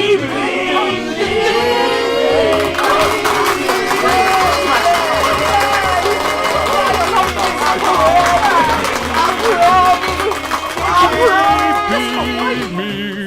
JayBMe,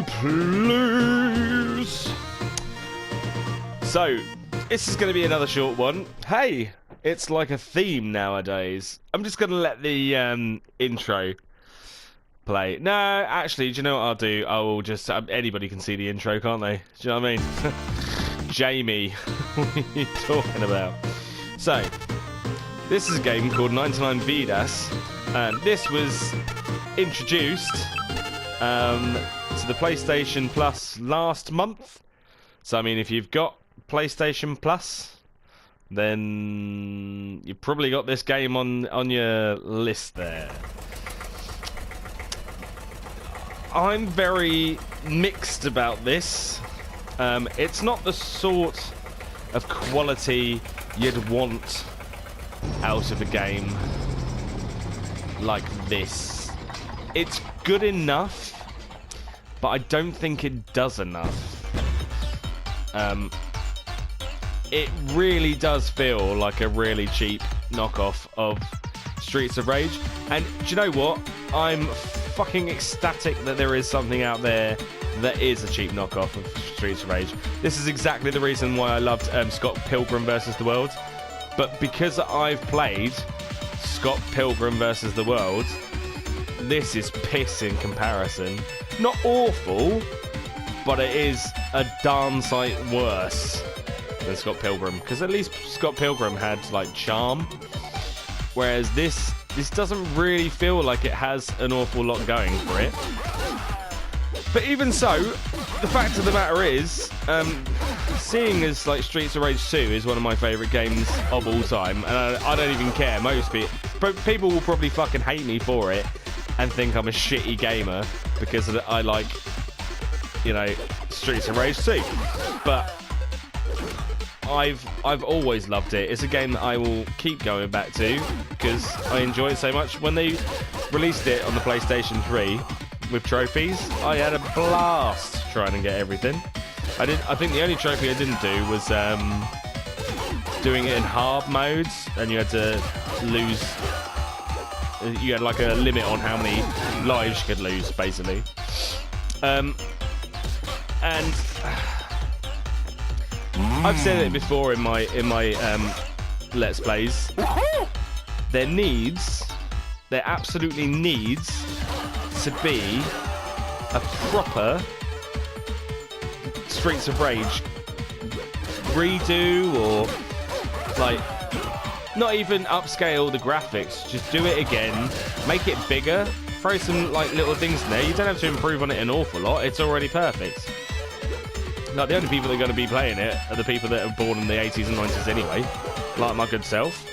please. So, this is going to be another short one. Hey, it's like a theme nowadays. I'm just going to let the intro play. No, actually, do you know what I'll do? I will just... anybody can see the intro, can't they? Do you know what I mean? JayBMe, what are you talking about? So, this is a game called 99vidas. This was introduced to the PlayStation Plus last month. So, I mean, if you've got PlayStation Plus, then you've probably got this game on your list there. I'm very mixed about this. It's not the sort of quality you'd want out of a game like this. It's good enough, but I don't think it does enough. It really does feel like a really cheap knockoff of Streets of Rage. And do you know what? I'm fucking ecstatic that there is something out there that is a cheap knockoff of Streets of Rage. This is exactly the reason why I loved Scott Pilgrim vs. the World. But because I've played Scott Pilgrim vs. the World, this is piss in comparison. Not awful, but it is a darn sight worse than Scott Pilgrim, because at least Scott Pilgrim had like charm, whereas this doesn't really feel like it has an awful lot going for it. But even so, the fact of the matter is, seeing as like Streets of Rage 2 is one of my favourite games of all time, and I don't even care. Most people will probably fucking hate me for it and think I'm a shitty gamer because I like, you know, Streets of Rage 2. But I've always loved it. It's a game that I will keep going back to because I enjoy it so much. When they released it on the PlayStation 3 with trophies, I had a blast trying to get everything. I think the only trophy I didn't do was doing it in hard modes, and you had to lose. You had like a limit on how many lives you could lose, basically. And I've said it before in my Let's Plays. There absolutely needs to be a proper Streets of Rage redo, or like not even upscale the graphics, just do it again, make it bigger, throw some like little things in there. You don't have to improve on it an awful lot, it's already perfect. Like, the only people that are going to be playing it are the people that are born in the 80s and 90s anyway, like my good self.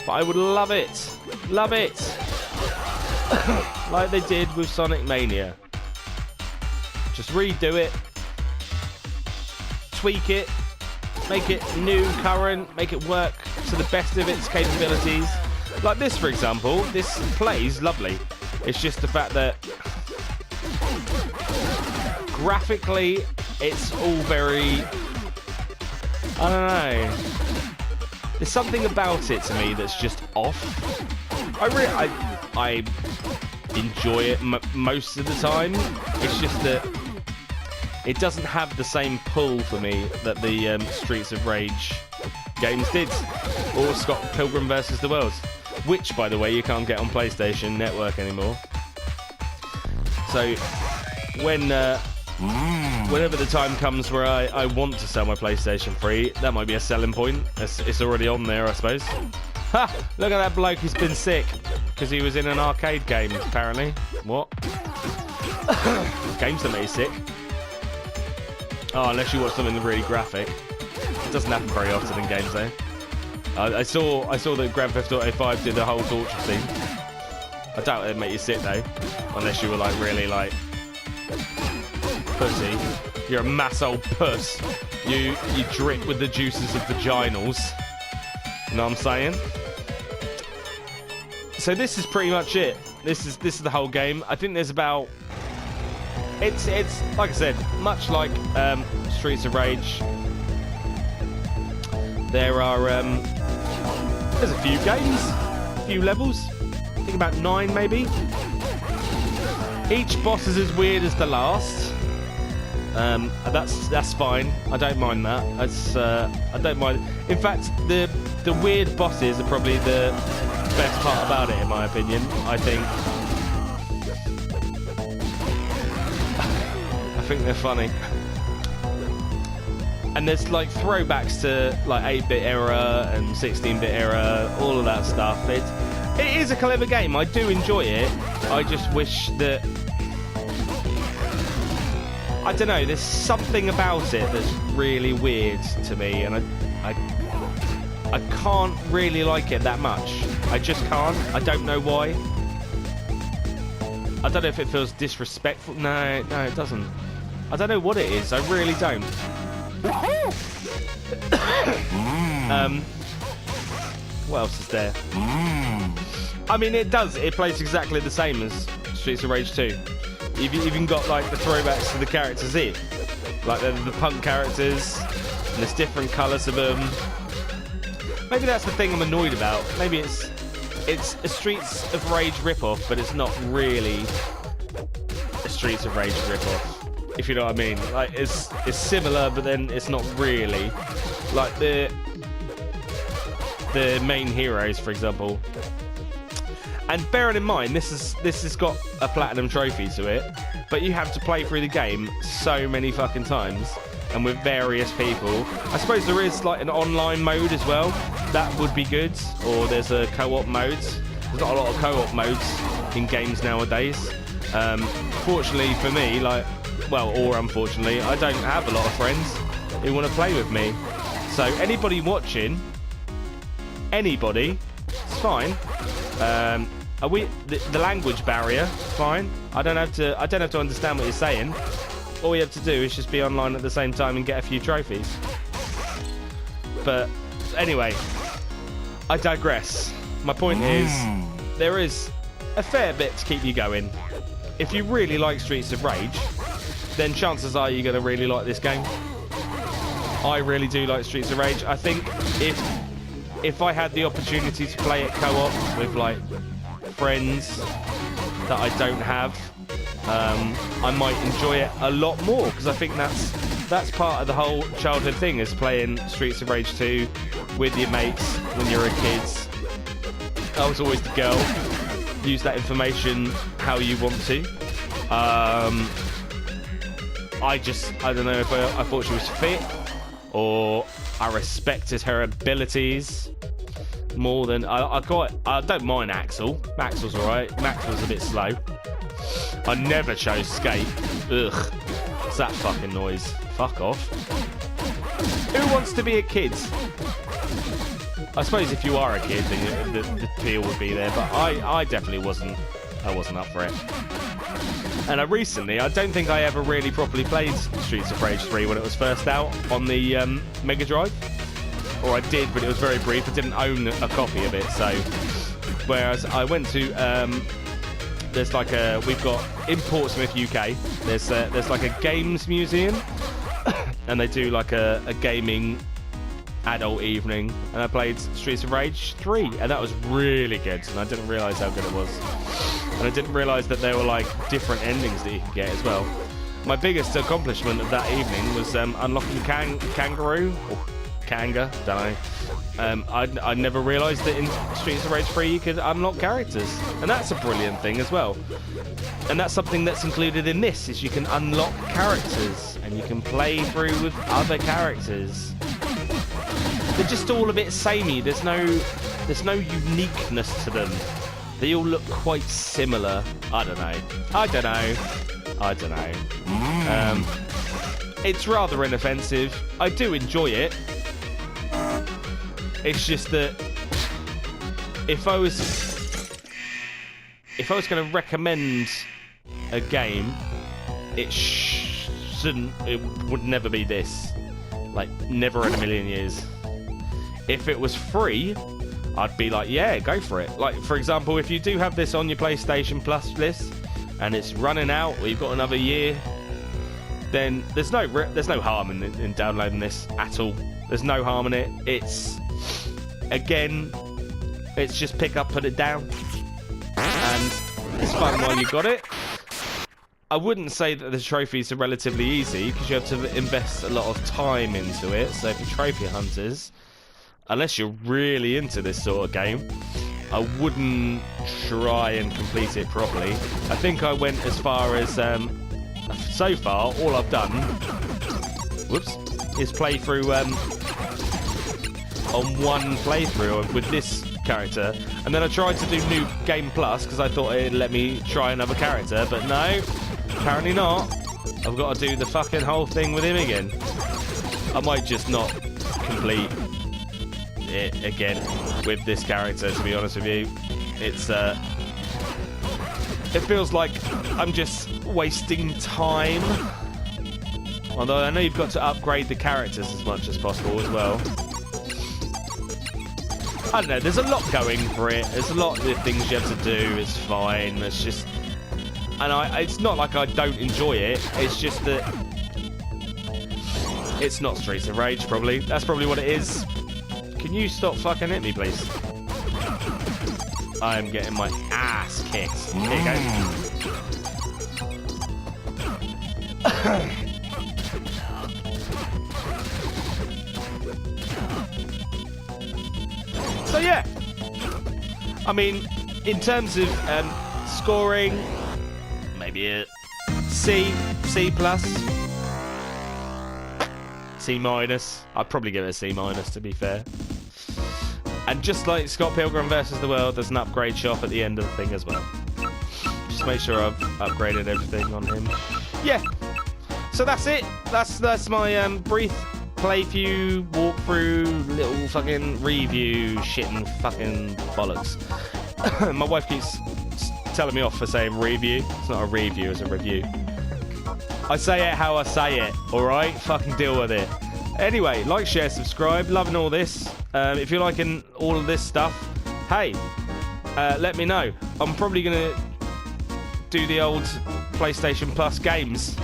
But I would love it, like they did with Sonic Mania. Just redo it, tweak it, make it new, current, make it work to the best of its capabilities. Like this, for example, this plays lovely. It's just the fact that graphically it's all very, I don't know, there's something about it to me that's just off. I enjoy it most of the time. It's just that it doesn't have the same pull for me that the Streets of Rage games did, or Scott Pilgrim vs. the World, which, by the way, you can't get on PlayStation Network anymore. So whenever the time comes where I want to sell my PlayStation 3, that might be a selling point. It's already on there, I suppose. Ha! Look at that bloke, he's been sick because he was in an arcade game, apparently. What? Games that make you sick. Oh, unless you watch something really graphic. It doesn't happen very often in games, though. I saw that Grand Theft Auto 5 did the whole torture scene. I doubt it'd make you sick, though, unless you were like really like pussy. You're a mass old puss. You drip with the juices of vaginals. You know what I'm saying? So this is pretty much it. This is the whole game. I think there's about it's like I said, much like Streets of Rage. There are there's a few games, a few levels. I think about 9 maybe. Each boss is as weird as the last. That's fine. I don't mind that. I don't mind. In fact, the weird bosses are probably the best part about it, in my opinion. I think they're funny. And there's like throwbacks to like 8-bit era and 16-bit era, all of that stuff. It is a clever game. I do enjoy it. I just wish that, I don't know, there's something about it that's really weird to me, and I can't really like it that much. I just can't. I don't know why. I don't know if it feels disrespectful. No, it doesn't. I don't know what it is. I really don't. What else is there? I mean, it does. It plays exactly the same as Streets of Rage 2. You've even got like the throwbacks to the characters here, like the punk characters, and there's different colours of them. Maybe that's the thing I'm annoyed about. Maybe it's a Streets of Rage ripoff, but it's not really a Streets of Rage ripoff. If you know what I mean. Like it's similar, but then it's not really. Like the main heroes, for example. And bearing in mind, this has got a platinum trophy to it, but you have to play through the game so many fucking times, and with various people. I suppose there is like an online mode as well. That would be good. Or there's a co-op mode. There's not a lot of co-op modes in games nowadays. Fortunately for me, or unfortunately, I don't have a lot of friends who want to play with me. So anybody watching, it's fine. The language barrier, fine. I don't have to understand what you're saying. All we have to do is just be online at the same time and get a few trophies. But anyway, I digress. My point is, there is a fair bit to keep you going. If you really like Streets of Rage, then chances are you're going to really like this game. I really do like Streets of Rage. I think if I had the opportunity to play it co-op with like friends that I don't have, I might enjoy it a lot more, because I think that's part of the whole childhood thing, is playing Streets of Rage 2 with your mates when you're a kid. I was always the girl. Use that information how you want to. I don't know if I thought she was fit, or I respected her abilities more than I don't mind Axel. Axel's alright. Maxwell's a bit slow. I never chose skate. Ugh. What's that fucking noise? Fuck off. Who wants to be a kid? I suppose if you are a kid, then the appeal would be there, but I definitely wasn't. I wasn't up for it. And I don't think I ever really properly played Streets of Rage 3 when it was first out on the Mega Drive. Or I did, but it was very brief. I didn't own a copy of it, so... Whereas I went to... we've got in Portsmouth, UK, there's like a games museum, and they do like a gaming adult evening, and I played Streets of Rage 3, and that was really good, and I didn't realise how good it was. And I didn't realise that there were like different endings that you could get as well. My biggest accomplishment of that evening was unlocking Kangaroo, or Kanga, don't know. I never realised that in Streets of Rage 3 you could unlock characters, and that's a brilliant thing as well. And that's something that's included in this, is you can unlock characters, and you can play through with other characters. They're just all a bit samey. There's no uniqueness to them. They all look quite similar. I don't know. It's rather inoffensive. I do enjoy it. It's just that if I was going to recommend a game, it would never be this. Like, never in a million years. If it was free, I'd be like, yeah, go for it. Like, for example, if you do have this on your PlayStation Plus list, and it's running out, or you've got another year, then there's no harm in downloading this at all. There's no harm in it. It's, again, it's just pick up, put it down, and it's fun while you got it. I wouldn't say that the trophies are relatively easy, because you have to invest a lot of time into it. So for trophy hunters, unless you're really into this sort of game, I wouldn't try and complete it properly. I think I went as far as, so far, all I've done, is play through on one playthrough with this character, and then I tried to do New Game Plus because I thought it'd let me try another character, but no, apparently not. I've got to do the fucking whole thing with him again. I might just not complete it again with this character, to be honest with you. It's it feels like I'm just wasting time, although I know you've got to upgrade the characters as much as possible as well. I don't know, there's a lot going for it. There's a lot of things you have to do. It's fine. It's just, and it's not like I don't enjoy it. It's just that it's not Streets of Rage, probably. That's probably what it is. Can you stop fucking hit me, please? I am getting my ass kicked. Here you go. So yeah, I mean, in terms of scoring, maybe a C plus, C minus. I'd probably give it a C minus, to be fair. And just like Scott Pilgrim vs. the World, there's an upgrade shop at the end of the thing as well. Just make sure I've upgraded everything on him. Yeah. So that's it. That's my brief playthrough, walkthrough, little fucking review, shit and fucking bollocks. My wife keeps telling me off for saying review. It's not a review, it's a review. I say it how I say it, alright? Fucking deal with it. Anyway, like, share, subscribe. Loving all this. If you're liking all of this stuff, hey, let me know. I'm probably going to do the old PlayStation Plus games.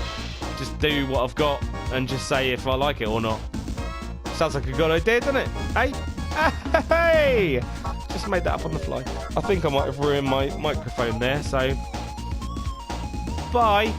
Just do what I've got and just say if I like it or not. Sounds like a good idea, doesn't it? Hey? Hey! Just made that up on the fly. I think I might have ruined my microphone there, so bye.